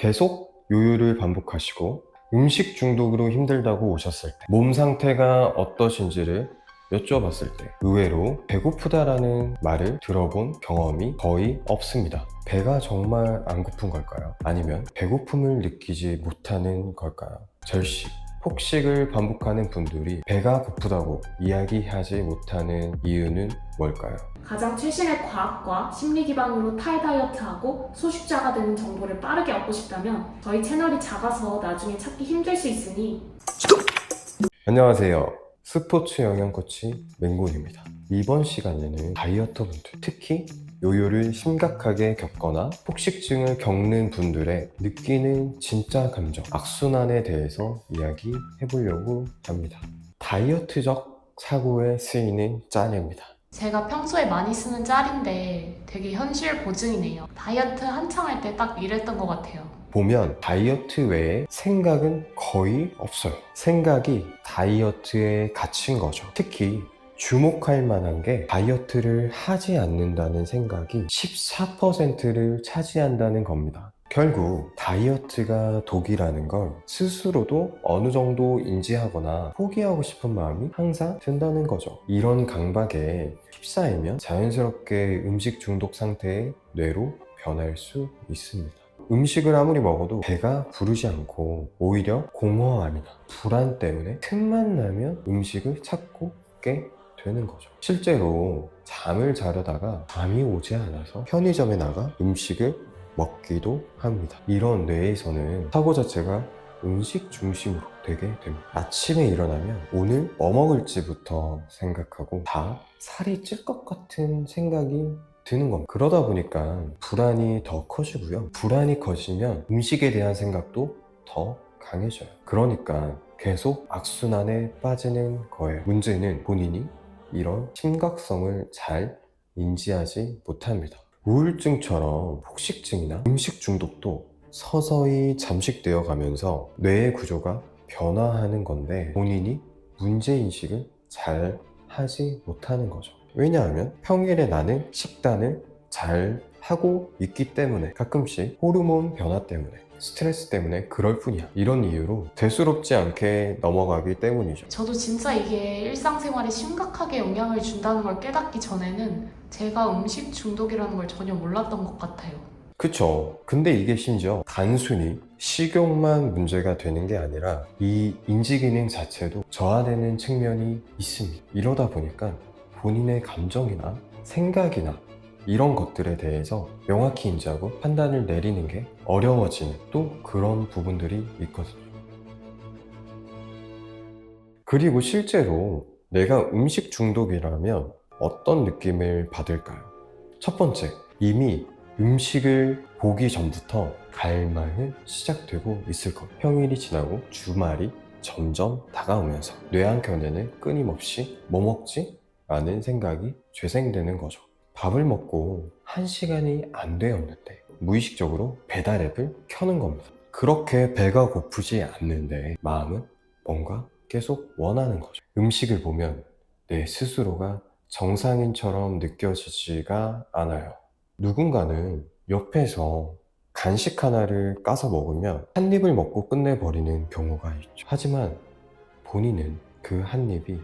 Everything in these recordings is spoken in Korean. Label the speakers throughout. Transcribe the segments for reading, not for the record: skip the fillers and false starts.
Speaker 1: 계속 요요를 반복하시고 음식 중독으로 힘들다고 오셨을 때 몸 상태가 어떠신지를 여쭤봤을 때 의외로 배고프다라는 말을 들어본 경험이 거의 없습니다. 배가 정말 안 고픈 걸까요? 아니면 배고픔을 느끼지 못하는 걸까요? 절식, 폭식을 반복하는 분들이 배가 고프다고 이야기하지 못하는 이유는 뭘까요?
Speaker 2: 가장 최신의 과학과 심리 기반으로 탈다이어트하고 소식자가 되는 정보를 빠르게 얻고 싶다면 저희 채널이 작아서 나중에 찾기 힘들 수 있으니
Speaker 1: 안녕하세요. 스포츠 영양 코치 맹곤입니다. 이번 시간에는 다이어터 분들, 특히 요요를 심각하게 겪거나 폭식증을 겪는 분들의 느끼는 진짜 감정, 악순환에 대해서 이야기해 보려고 합니다. 다이어트적 사고에 쓰이는 짤입니다.
Speaker 2: 제가 평소에 많이 쓰는 짤인데 되게 현실 고증이네요. 다이어트 한창 할 때 딱 이랬던 것 같아요.
Speaker 1: 보면 다이어트 외에 생각은 거의 없어요. 생각이 다이어트에 갇힌 거죠. 특히 주목할 만한 게 다이어트를 하지 않는다는 생각이 14%를 차지한다는 겁니다. 결국 다이어트가 독이라는 걸 스스로도 어느 정도 인지하거나 포기하고 싶은 마음이 항상 든다는 거죠. 이런 강박에 휩싸이면 자연스럽게 음식 중독 상태의 뇌로 변할 수 있습니다. 음식을 아무리 먹어도 배가 부르지 않고 오히려 공허함이나 불안 때문에 틈만 나면 음식을 찾고 깨 되는 거죠. 실제로 잠을 자려다가 잠이 오지 않아서 편의점에 나가 음식을 먹기도 합니다. 이런 뇌에서는 사고 자체가 음식 중심으로 되게 됩니다. 아침에 일어나면 오늘 뭐 먹을지부터 생각하고 다 살이 찔 것 같은 생각이 드는 겁니다. 그러다 보니까 불안이 더 커지고요. 불안이 커지면 음식에 대한 생각도 더 강해져요. 그러니까 계속 악순환에 빠지는 거예요. 문제는 본인이 이런 심각성을 잘 인지하지 못합니다. 우울증처럼 폭식증이나 음식 중독도 서서히 잠식되어 가면서 뇌의 구조가 변화하는 건데 본인이 문제인식을 잘 하지 못하는 거죠. 왜냐하면 평일에 나는 식단을 잘 하고 있기 때문에 가끔씩 호르몬 변화 때문에 스트레스 때문에 그럴 뿐이야. 이런 이유로 대수롭지 않게 넘어가기 때문이죠.
Speaker 2: 저도 진짜 이게 일상생활에 심각하게 영향을 준다는 걸 깨닫기 전에는 제가 음식 중독이라는 걸 전혀 몰랐던 것 같아요.
Speaker 1: 그쵸. 근데 이게 심지어 단순히 식욕만 문제가 되는 게 아니라 이 인지기능 자체도 저하되는 측면이 있습니다. 이러다 보니까 본인의 감정이나 생각이나 이런 것들에 대해서 명확히 인지하고 판단을 내리는 게 어려워지는 또 그런 부분들이 있거든요. 그리고 실제로 내가 음식 중독이라면 어떤 느낌을 받을까요? 첫 번째, 이미 음식을 보기 전부터 갈망은 시작되고 있을 겁니다. 평일이 지나고 주말이 점점 다가오면서 뇌 한켠에는 끊임없이 뭐 먹지? 라는 생각이 죄생되는 거죠. 밥을 먹고 1시간이 안 되었는데 무의식적으로 배달 앱을 켜는 겁니다. 그렇게 배가 고프지 않는데 마음은 뭔가 계속 원하는 거죠. 음식을 보면 내 스스로가 정상인처럼 느껴지지가 않아요. 누군가는 옆에서 간식 하나를 까서 먹으면 한 입을 먹고 끝내버리는 경우가 있죠. 하지만 본인은 그 한 입이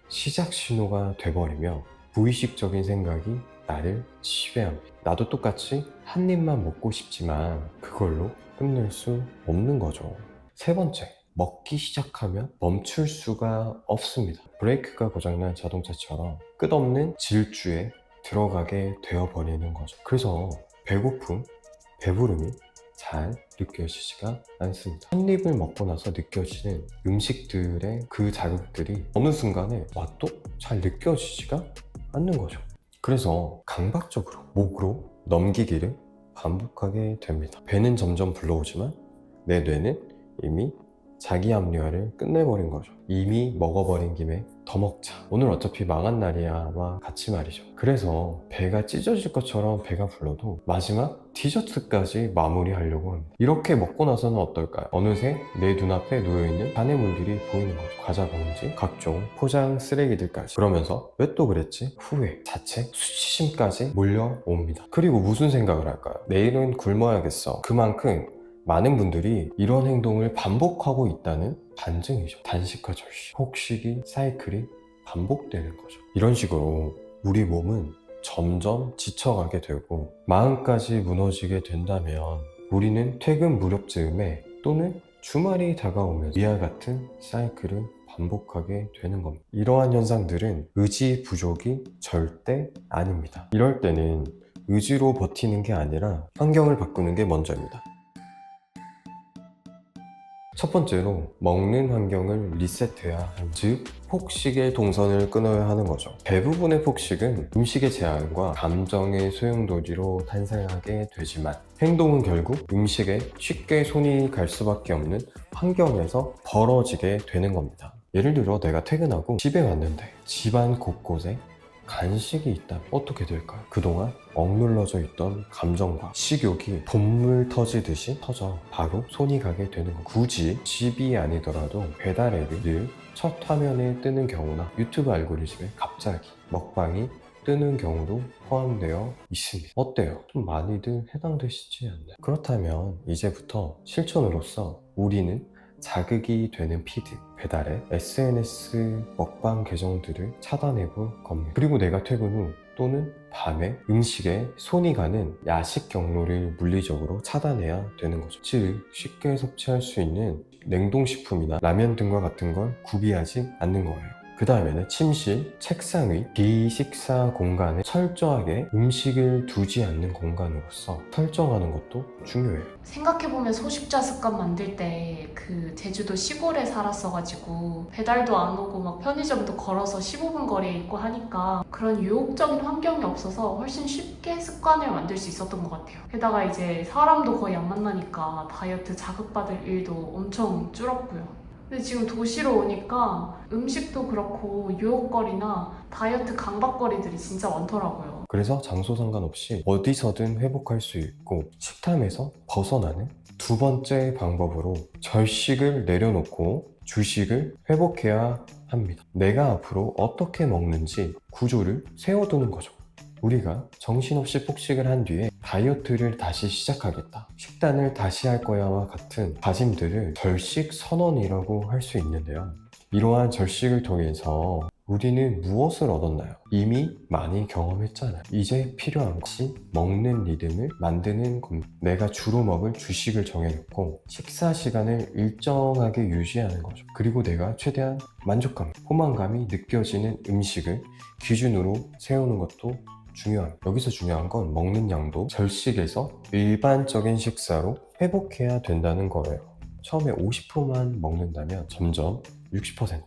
Speaker 1: 시작 신호가 돼버리며 무의식적인 생각이 나를 지배합니다. 나도 똑같이 한 입만 먹고 싶지만 그걸로 끝낼 수 없는 거죠. 세 번째, 먹기 시작하면 멈출 수가 없습니다. 브레이크가 고장난 자동차처럼 끝없는 질주에 들어가게 되어버리는 거죠. 그래서 배고픔, 배부름이 잘 느껴지지가 않습니다. 한 입을 먹고 나서 느껴지는 음식들의 그 자극들이 어느 순간에 맛도 잘 느껴지지가 않는 거죠. 그래서 강박적으로 목으로 넘기기를 반복하게 됩니다. 배는 점점 불러오지만 내 뇌는 이미 자기 합리화를 끝내버린 거죠. 이미 먹어버린 김에 더 먹자. 오늘 어차피 망한 날이야와 같이 말이죠. 그래서 배가 찢어질 것처럼 배가 불러도 마지막 디저트까지 마무리하려고 합니다. 이렇게 먹고 나서는 어떨까요? 어느새 내 눈앞에 놓여있는 잔해물들이 보이는 거죠. 과자 봉지, 각종 포장 쓰레기들까지. 그러면서 왜 또 그랬지? 후회, 자책, 수치심까지 몰려옵니다. 그리고 무슨 생각을 할까요? 내일은 굶어야겠어. 그만큼 많은 분들이 이런 행동을 반복하고 있다는 반증이죠. 단식과 절식, 폭식이 사이클이 반복되는 거죠. 이런 식으로 우리 몸은 점점 지쳐가게 되고 마음까지 무너지게 된다면 우리는 퇴근 무렵쯤에 또는 주말이 다가오면 이와 같은 사이클을 반복하게 되는 겁니다. 이러한 현상들은 의지 부족이 절대 아닙니다. 이럴 때는 의지로 버티는 게 아니라 환경을 바꾸는 게 먼저입니다. 첫 번째로 먹는 환경을 리셋해야 합니다. 즉 폭식의 동선을 끊어야 하는 거죠. 대부분의 폭식은 음식의 제한과 감정의 소용돌이로 탄생하게 되지만 행동은 결국 음식에 쉽게 손이 갈 수밖에 없는 환경에서 벌어지게 되는 겁니다. 예를 들어 내가 퇴근하고 집에 왔는데 집안 곳곳에 간식이 있다면 어떻게 될까요? 그동안 억눌러져 있던 감정과 식욕이 본물 터지듯이 터져 바로 손이 가게 되는 거. 굳이 집이 아니더라도 배달 앱이 늘 첫 화면에 뜨는 경우나 유튜브 알고리즘에 갑자기 먹방이 뜨는 경우도 포함되어 있습니다. 어때요? 좀 많이들 해당되시지 않나요? 그렇다면 이제부터 실천으로서 우리는 자극이 되는 피드, 배달의 SNS 먹방 계정들을 차단해 볼 겁니다. 그리고 내가 퇴근 후 또는 밤에 음식에 손이 가는 야식 경로를 물리적으로 차단해야 되는 거죠. 즉 쉽게 섭취할 수 있는 냉동식품이나 라면 등과 같은 걸 구비하지 않는 거예요. 그 다음에는 침실, 책상 위, 비식사 공간에 철저하게 음식을 두지 않는 공간으로서 설정하는 것도 중요해요.
Speaker 2: 생각해보면 소식자 습관 만들 때 그 제주도 시골에 살았어가지고 배달도 안 오고 막 편의점도 걸어서 15분 거리에 있고 하니까 그런 유혹적인 환경이 없어서 훨씬 쉽게 습관을 만들 수 있었던 것 같아요. 게다가 이제 사람도 거의 안 만나니까 다이어트 자극받을 일도 엄청 줄었고요. 근데 지금 도시로 오니까 음식도 그렇고 유혹거리나 다이어트 강박거리들이 진짜 많더라고요.
Speaker 1: 그래서 장소 상관없이 어디서든 회복할 수 있고 식탐에서 벗어나는 두 번째 방법으로 절식을 내려놓고 주식을 회복해야 합니다. 내가 앞으로 어떻게 먹는지 구조를 세워두는 거죠. 우리가 정신없이 폭식을 한 뒤에 다이어트를 다시 시작하겠다, 식단을 다시 할 거야와 같은 다짐들을 절식 선언이라고 할 수 있는데요. 이러한 절식을 통해서 우리는 무엇을 얻었나요? 이미 많이 경험했잖아요. 이제 필요한 것이 먹는 리듬을 만드는 겁니다. 내가 주로 먹을 주식을 정해놓고 식사 시간을 일정하게 유지하는 거죠. 그리고 내가 최대한 만족감, 포만감이 느껴지는 음식을 기준으로 세우는 것도 중요합니다. 여기서 중요한 건 먹는 양도 절식에서 일반적인 식사로 회복해야 된다는 거예요. 처음에 50%만 먹는다면 점점 60%,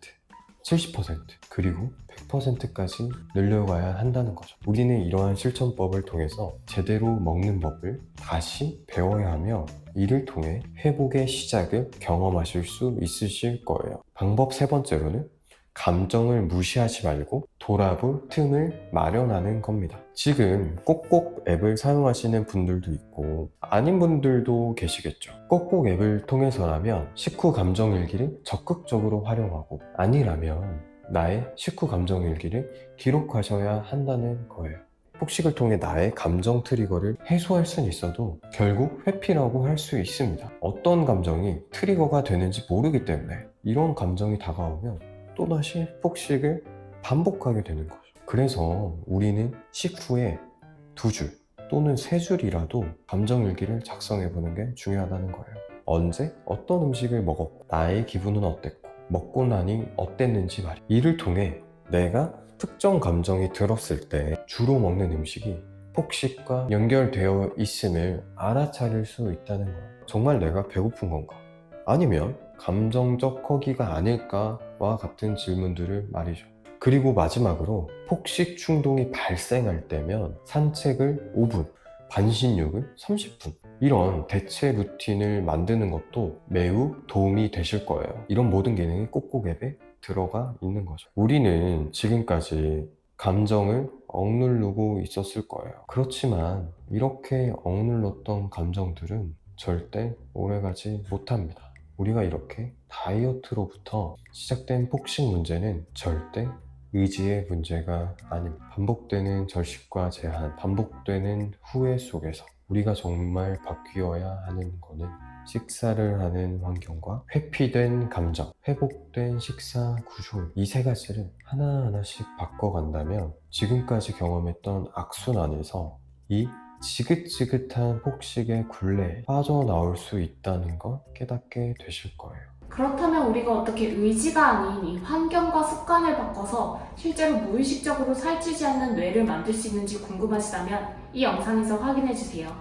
Speaker 1: 70%, 그리고 100%까지 늘려가야 한다는 거죠. 우리는 이러한 실천법을 통해서 제대로 먹는 법을 다시 배워야 하며 이를 통해 회복의 시작을 경험하실 수 있으실 거예요. 방법 세 번째로는 감정을 무시하지 말고 돌아볼 틈을 마련하는 겁니다. 지금 꼭꼭 앱을 사용하시는 분들도 있고 아닌 분들도 계시겠죠. 꼭꼭 앱을 통해서라면 식후 감정일기를 적극적으로 활용하고 아니라면 나의 식후 감정일기를 기록하셔야 한다는 거예요. 폭식을 통해 나의 감정 트리거를 해소할 수는 있어도 결국 회피라고 할 수 있습니다. 어떤 감정이 트리거가 되는지 모르기 때문에 이런 감정이 다가오면 또다시 폭식을 반복하게 되는 거죠. 그래서 우리는 식후에 2줄 또는 3줄이라도 감정일기를 작성해보는 게 중요하다는 거예요. 언제 어떤 음식을 먹었고 나의 기분은 어땠고 먹고 나니 어땠는지 말이에요. 이를 통해 내가 특정 감정이 들었을 때 주로 먹는 음식이 폭식과 연결되어 있음을 알아차릴 수 있다는 거예요. 정말 내가 배고픈 건가? 아니면 감정적 허기가 아닐까와 같은 질문들을 말이죠. 그리고 마지막으로 폭식 충동이 발생할 때면 산책을 5분, 반신욕을 30분 이런 대체 루틴을 만드는 것도 매우 도움이 되실 거예요. 이런 모든 기능이 꼭꼭 앱에 들어가 있는 거죠. 우리는 지금까지 감정을 억누르고 있었을 거예요. 그렇지만 이렇게 억눌렀던 감정들은 절대 오래가지 못합니다. 우리가 이렇게 다이어트로부터 시작된 폭식 문제는 절대 의지의 문제가 아닙니다. 반복되는 절식과 제한, 반복되는 후회 속에서 우리가 정말 바뀌어야 하는 거는 식사를 하는 환경과 회피된 감정, 회복된 식사 구조, 이 세 가지를 하나하나씩 바꿔간다면 지금까지 경험했던 악순환에서 이 지긋지긋한 폭식의 굴레에 빠져나올 수 있다는 걸 깨닫게 되실 거예요.
Speaker 2: 그렇다면 우리가 어떻게 의지가 아닌 이 환경과 습관을 바꿔서 실제로 무의식적으로 살찌지 않는 뇌를 만들 수 있는지 궁금하시다면 이 영상에서 확인해주세요.